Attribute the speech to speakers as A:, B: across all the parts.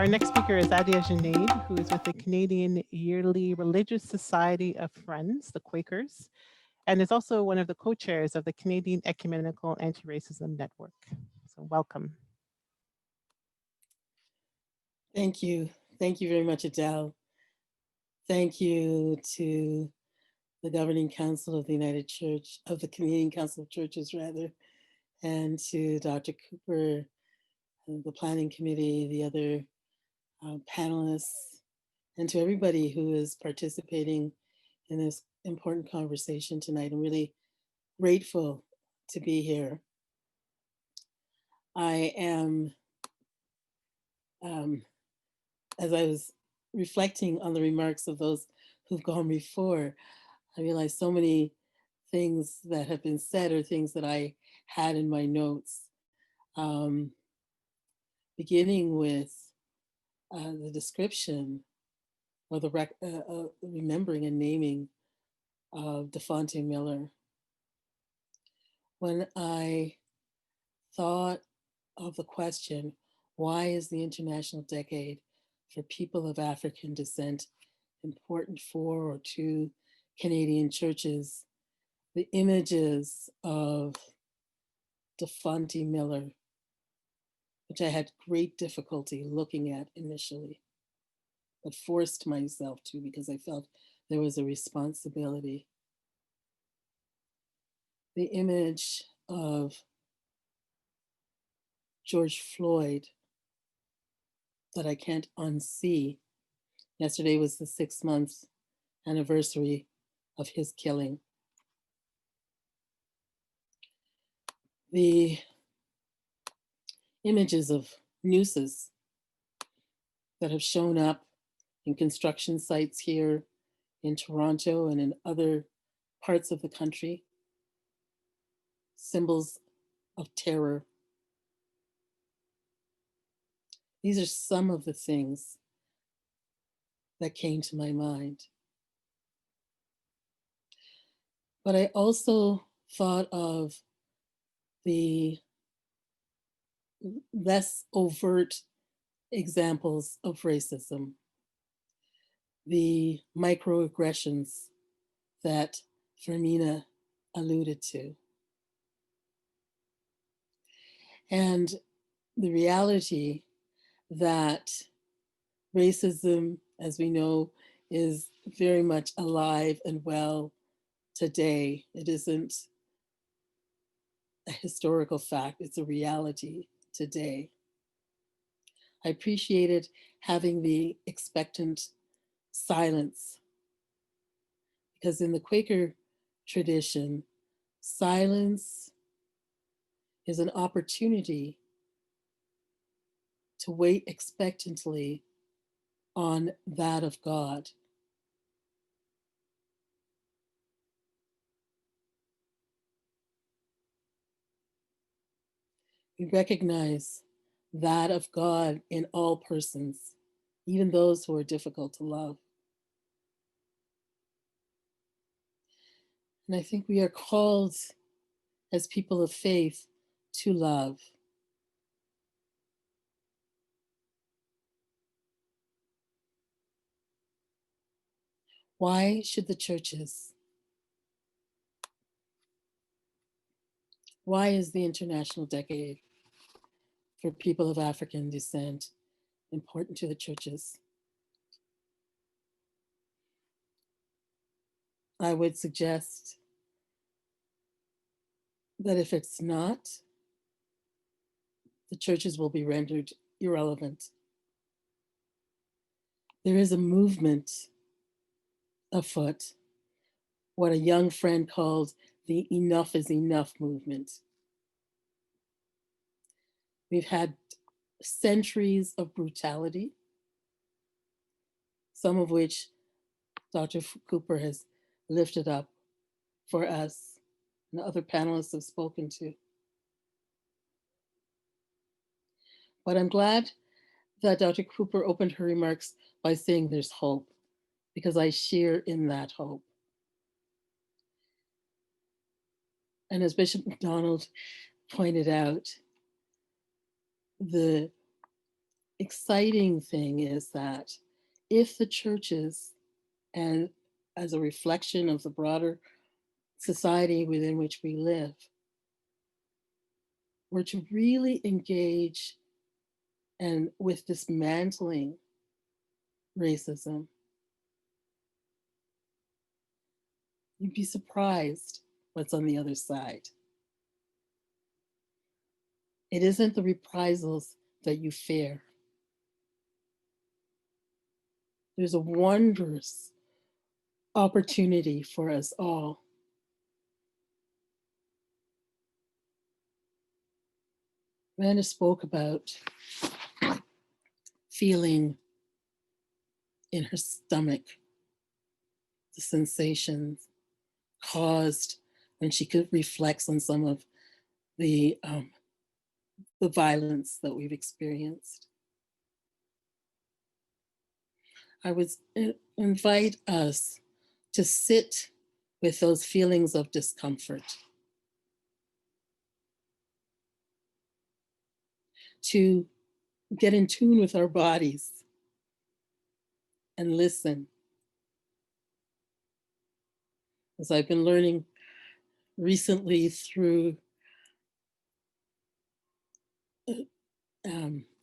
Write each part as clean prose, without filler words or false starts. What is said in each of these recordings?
A: Our next speaker is Adiat Junaid, who is with the Canadian Yearly Religious Society of Friends, the Quakers, and is also one of the co-chairs of the Canadian Ecumenical Anti-Racism Network. So welcome.
B: Thank you. Thank you very much, Adele. Thank you to the Governing Council of the United Church, of the Canadian Council of Churches, rather, and to Dr. Cooper, the Planning Committee, the other panelists, and to everybody who is participating in this important conversation tonight. I'm really grateful to be here. I am, as I was reflecting on the remarks of those who've gone before, I realized so many things that have been said or things that I had in my notes, beginning with the description or the remembering and naming of Defonte Miller. When I thought of the question, why is the International Decade for People of African Descent important for or to Canadian churches, the images of Defonte Miller, which I had great difficulty looking at initially, but forced myself to because I felt there was a responsibility. The image of George Floyd that I can't unsee. Yesterday was the 6-month anniversary of his killing. The images of nooses that have shown up in construction sites here in Toronto and in other parts of the country, symbols of terror. These are some of the things that came to my mind. But I also thought of the less overt examples of racism, the microaggressions that Fermina alluded to. And the reality that racism, as we know, is very much alive and well today. It isn't a historical fact, it's a reality today. I appreciated having the expectant silence, because in the Quaker tradition, silence is an opportunity to wait expectantly on that of God. We recognize that of God in all persons, even those who are difficult to love. And I think we are called as people of faith to love. Why should the churches? Why is the International Decade for People of African Descent important to the churches? I would suggest that if it's not, the churches will be rendered irrelevant. There is a movement afoot, what a young friend called the enough is enough movement. We've had centuries of brutality, some of which Dr. Cooper has lifted up for us and other panelists have spoken to. But I'm glad that Dr. Cooper opened her remarks by saying there's hope, because I share in that hope. And as Bishop McDonald pointed out, the exciting thing is that if the churches, and as a reflection of the broader society within which we live, were to really engage and with dismantling racism, you'd be surprised what's on the other side. It isn't the reprisals that you fear. There's a wondrous opportunity for us all. Amanda spoke about feeling in her stomach the sensations caused when she could reflect on some of the violence that we've experienced. I would invite us to sit with those feelings of discomfort, to get in tune with our bodies and listen. As I've been learning recently through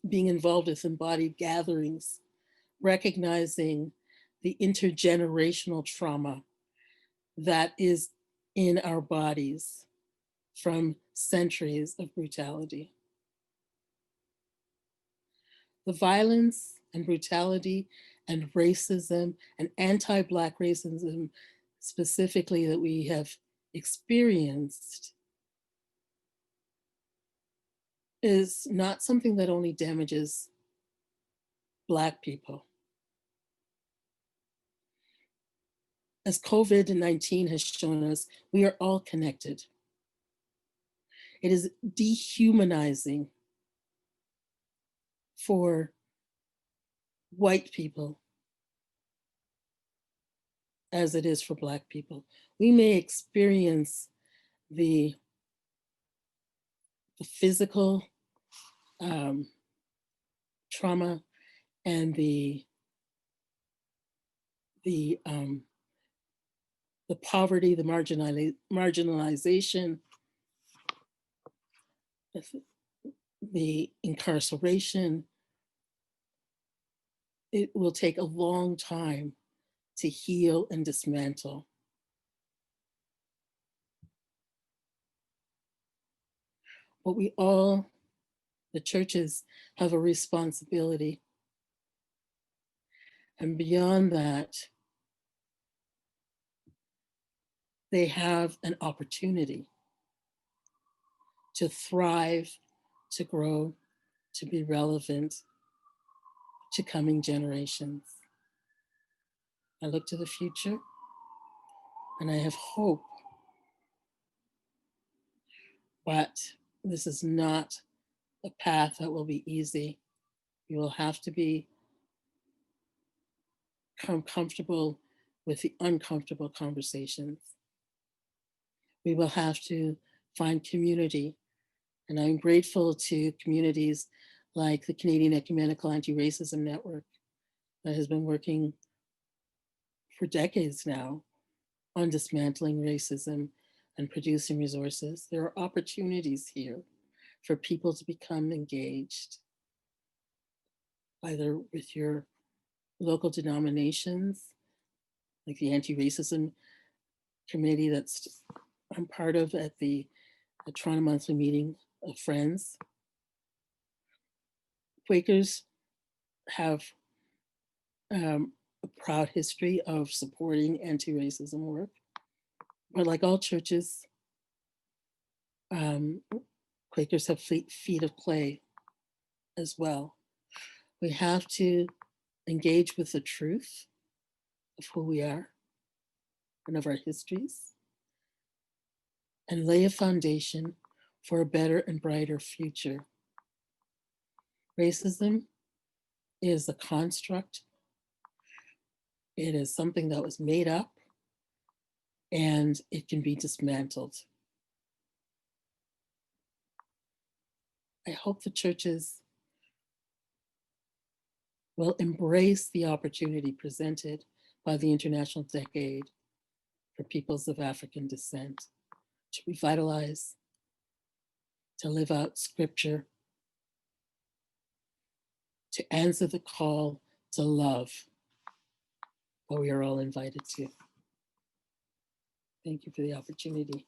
B: being involved with embodied gatherings, recognizing the intergenerational trauma that is in our bodies from centuries of brutality. The violence and brutality and racism and anti-Black racism specifically that we have experienced is not something that only damages Black people. As COVID-19 has shown us, we are all connected. It is dehumanizing for white people as it is for Black people. We may experience the physical trauma and the poverty, the marginalization, the incarceration. It will take a long time to heal and dismantle. But we all, the churches, have a responsibility. And beyond that, they have an opportunity to thrive, to grow, to be relevant to coming generations. I look to the future and I have hope, but this is not a path that will be easy. You will have to become comfortable with the uncomfortable conversations. We will have to find community. And I'm grateful to communities like the Canadian Ecumenical Anti-Racism Network that has been working for decades now on dismantling racism and producing resources. There are opportunities here for people to become engaged, either with your local denominations, like the anti-racism committee that's I'm part of at the Toronto Monthly Meeting of Friends. Quakers have a proud history of supporting anti-racism work, but like all churches, Quakers have feet of clay as well. We have to engage with the truth of who we are and of our histories, and lay a foundation for a better and brighter future. Racism is a construct. It is something that was made up, and it can be dismantled. I hope the churches will embrace the opportunity presented by the International Decade for Peoples of African Descent to revitalize, to live out scripture, to answer the call to love that we are all invited to. Thank you for the opportunity.